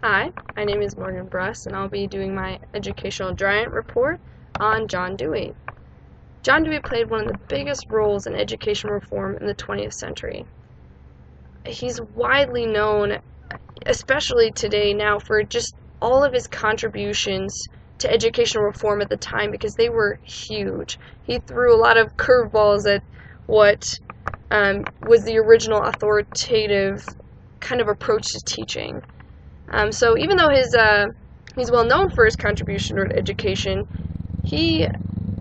Hi, my name is Morgan Bruss, and I'll be doing my educational giant report on John Dewey. John Dewey played one of the biggest roles in education reform in the 20th century. He's widely known, especially today now, for just all of his contributions to educational reform at the time because they were huge. He threw a lot of curveballs at what was the original authoritative kind of approach to teaching. So even though he's well known for his contribution to education, he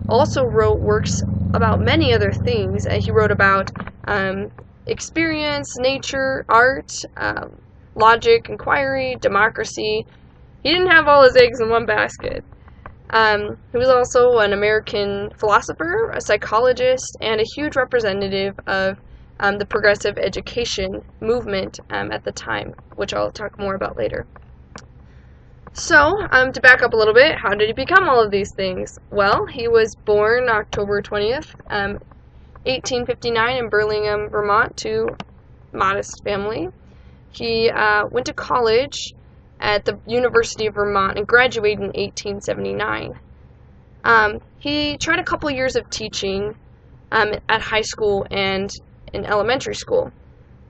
also wrote works about many other things. He wrote about experience, nature, art, logic, inquiry, democracy. He didn't have all his eggs in one basket. He was also an American philosopher, a psychologist, and a huge representative of the progressive education movement at the time, which I'll talk more about later. So, to back up a little bit, how did he become all of these things? Well, he was born October 20th, 1859 in Burlingame, Vermont, to a modest family. He went to college at the University of Vermont and graduated in 1879. He tried a couple years of teaching at high school and in elementary school,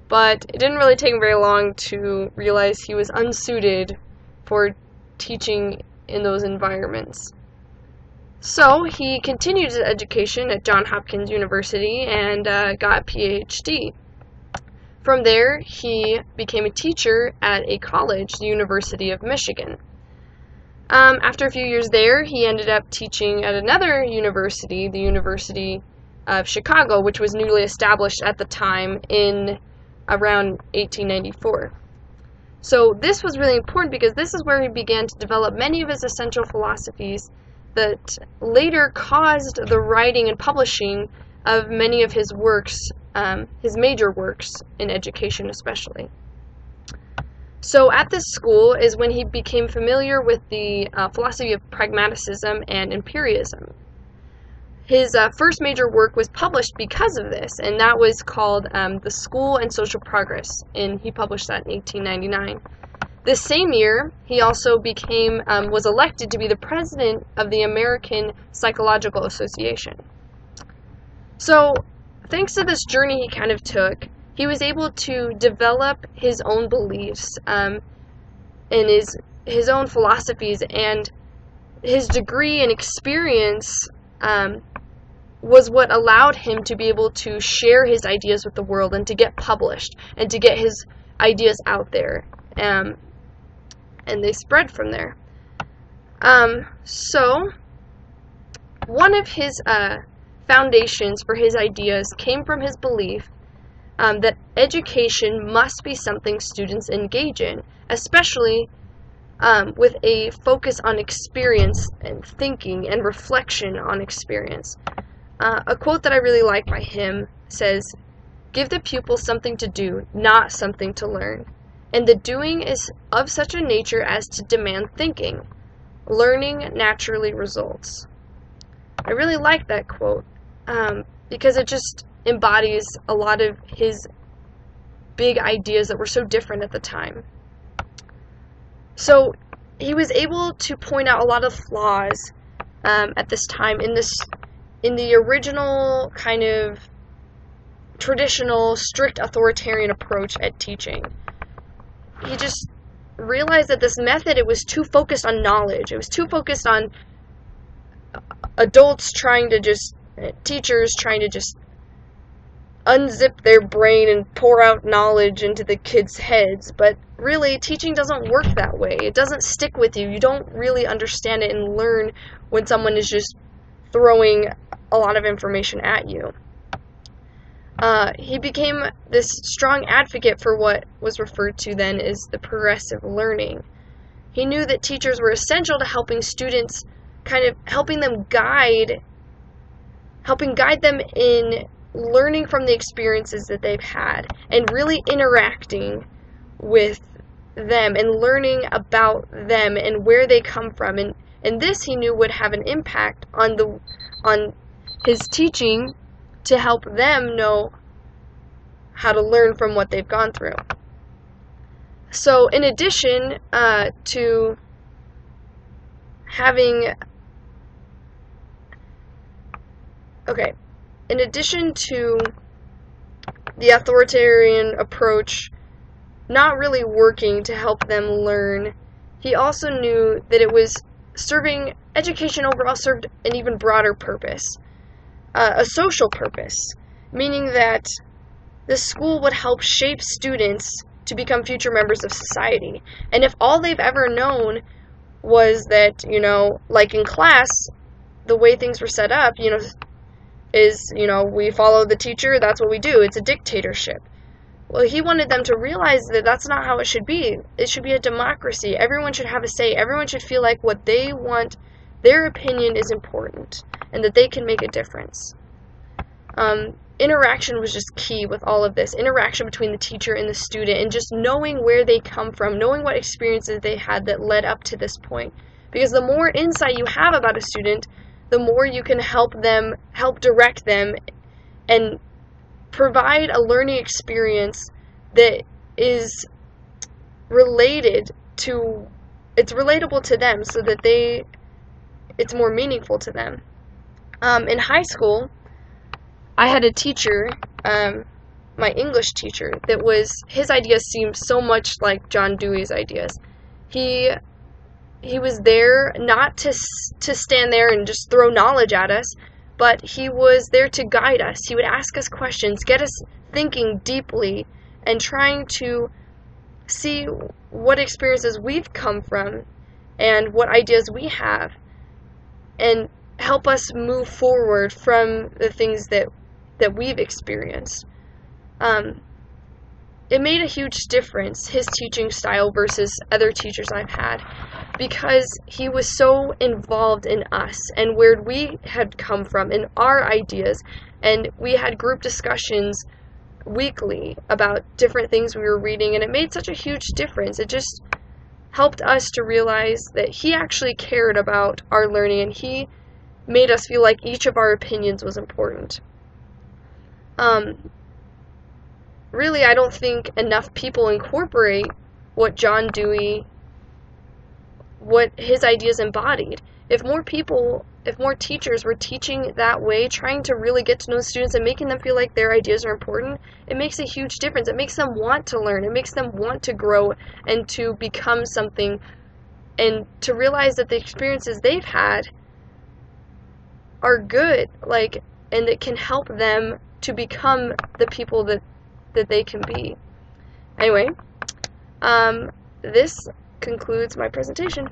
but it didn't really take him very long to realize he was unsuited for teaching in those environments. So he continued his education at Johns Hopkins University and got a PhD. From there, he became a teacher at a college, the University of Michigan. After a few years there, he ended up teaching at another university, the University of Chicago, which was newly established at the time in around 1894. So this was really important because this is where he began to develop many of his essential philosophies that later caused the writing and publishing of many of his works, his major works in education especially. So at this school is when he became familiar with the philosophy of pragmatism and empiricism. His first major work was published because of this, and that was called The School and Social Progress, and he published that in 1899. This same year, he also was elected to be the president of the American Psychological Association. So, thanks to this journey he kind of took, he was able to develop his own beliefs and his own philosophies, and his degree and experience was what allowed him to be able to share his ideas with the world and to get published and to get his ideas out there. And they spread from there. So, one of his foundations for his ideas came from his belief that education must be something students engage in, especially with a focus on experience and thinking and reflection on experience. A quote that I really like by him says, "Give the pupil something to do, not something to learn. And the doing is of such a nature as to demand thinking. Learning naturally results." I really like that quote because it just embodies a lot of his big ideas that were so different at the time. So he was able to point out a lot of flaws at this time in the original kind of traditional, strict authoritarian approach at teaching. He just realized that this method, it was too focused on knowledge. It was too focused on teachers trying to just unzip their brain and pour out knowledge into the kids' heads. But really, teaching doesn't work that way. It doesn't stick with you. You don't really understand it and learn when someone is just throwing a lot of information at you. He became this strong advocate for what was referred to then as the progressive learning. He knew that teachers were essential to helping students, kind of helping guide them in learning from the experiences that they've had and really interacting with them and learning about them and where they come from. And this he knew would have an impact on his teaching to help them know how to learn from what they've gone through. So in addition to having, in addition to the authoritarian approach not really working to help them learn, he also knew that it was education overall served an even broader purpose, a social purpose, meaning that the school would help shape students to become future members of society. And if all they've ever known was that, like in class, the way things were set up, is, we follow the teacher, that's what we do. It's a dictatorship. Well, he wanted them to realize that that's not how it should be. It should be a democracy. Everyone should have a say. Everyone should feel like what they want, their opinion is important, and that they can make a difference. Interaction was just key with all of this. Interaction between the teacher and the student, and just knowing where they come from, knowing what experiences they had that led up to this point. Because the more insight you have about a student, the more you can help direct them, and provide a learning experience that is relatable to them, so that it's more meaningful to them. In high school, I had a teacher, my English teacher, his ideas seemed so much like John Dewey's ideas. He was there not to stand there and just throw knowledge at us, but he was there to guide us. He would ask us questions, get us thinking deeply, and trying to see what experiences we've come from and what ideas we have, and help us move forward from the things that we've experienced. It made a huge difference, his teaching style versus other teachers I've had, because he was so involved in us and where we had come from and our ideas, and we had group discussions weekly about different things we were reading, and it made such a huge difference. It just helped us to realize that he actually cared about our learning, and he made us feel like each of our opinions was important. Really, I don't think enough people incorporate what John Dewey, what his ideas embodied. If more teachers were teaching that way, trying to really get to know students and making them feel like their ideas are important, it makes a huge difference. It makes them want to learn. It makes them want to grow and to become something, and to realize that the experiences they've had are good, and that can help them to become the people that they can be. Anyway, this concludes my presentation.